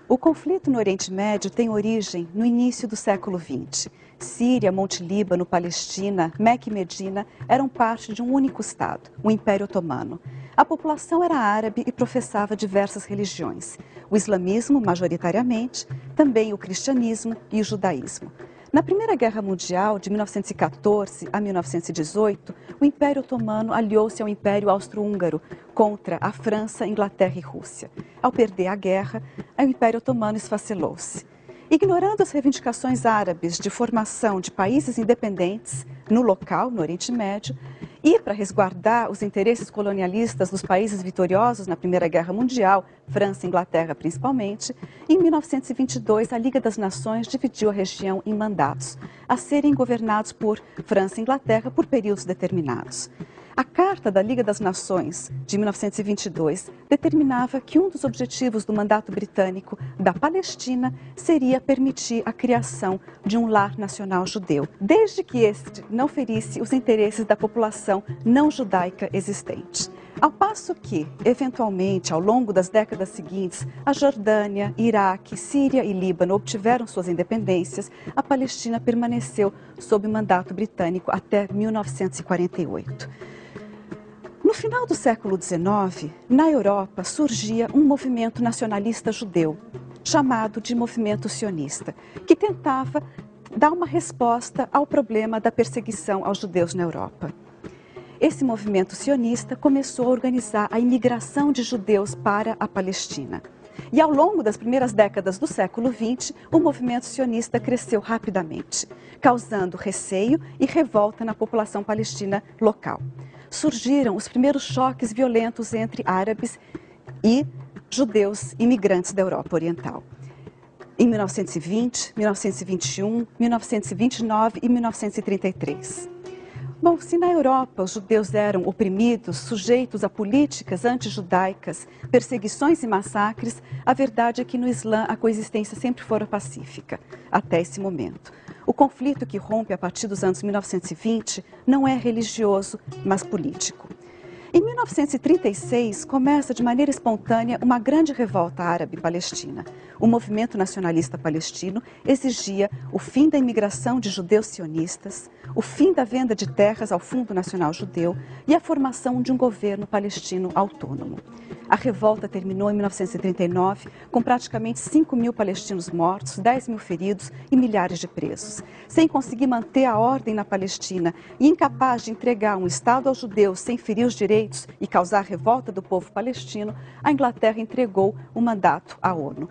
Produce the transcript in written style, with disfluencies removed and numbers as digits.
O conflito no Oriente Médio tem origem no início do século XX. Síria, Monte Líbano, Palestina, Meca e Medina eram parte de um único Estado, o Império Otomano. A população era árabe e professava diversas religiões. O islamismo, majoritariamente, também o cristianismo e o judaísmo. Na Primeira Guerra Mundial, de 1914 a 1918, o Império Otomano aliou-se ao Império Austro-Húngaro contra a França, Inglaterra e Rússia. Ao perder a guerra, o Império Otomano esfacelou-se. Ignorando as reivindicações árabes de formação de países independentes no local, no Oriente Médio, e para resguardar os interesses colonialistas dos países vitoriosos na Primeira Guerra Mundial, França e Inglaterra principalmente, em 1922 a Liga das Nações dividiu a região em mandatos, a serem governados por França e Inglaterra por períodos determinados. A Carta da Liga das Nações, de 1922, determinava que um dos objetivos do mandato britânico da Palestina seria permitir a criação de um lar nacional judeu, desde que este não ferisse os interesses da população não judaica existente. Ao passo que, eventualmente, ao longo das décadas seguintes, a Jordânia, Iraque, Síria e Líbano obtiveram suas independências, a Palestina permaneceu sob mandato britânico até 1948. No final do século XIX, na Europa surgia um movimento nacionalista judeu, chamado de movimento sionista, que tentava dar uma resposta ao problema da perseguição aos judeus na Europa. Esse movimento sionista começou a organizar a imigração de judeus para a Palestina. E ao longo das primeiras décadas do século XX, o movimento sionista cresceu rapidamente, causando receio e revolta na população palestina local. Surgiram os primeiros choques violentos entre árabes e judeus imigrantes da Europa Oriental. Em 1920, 1921, 1929 e 1933. Bom, se na Europa os judeus eram oprimidos, sujeitos a políticas antijudaicas, perseguições e massacres, a verdade é que no Islã a coexistência sempre fora pacífica, até esse momento. O conflito que rompe a partir dos anos 1920 não é religioso, mas político. Em 1936, começa de maneira espontânea uma grande revolta árabe-palestina. O movimento nacionalista palestino exigia o fim da imigração de judeus sionistas, o fim da venda de terras ao Fundo Nacional Judeu e a formação de um governo palestino autônomo. A revolta terminou em 1939 com praticamente 5.000 palestinos mortos, 10.000 feridos e milhares de presos. Sem conseguir manter a ordem na Palestina e incapaz de entregar um Estado aos judeus sem ferir os direitos e causar a revolta do povo palestino, a Inglaterra entregou o mandato à ONU.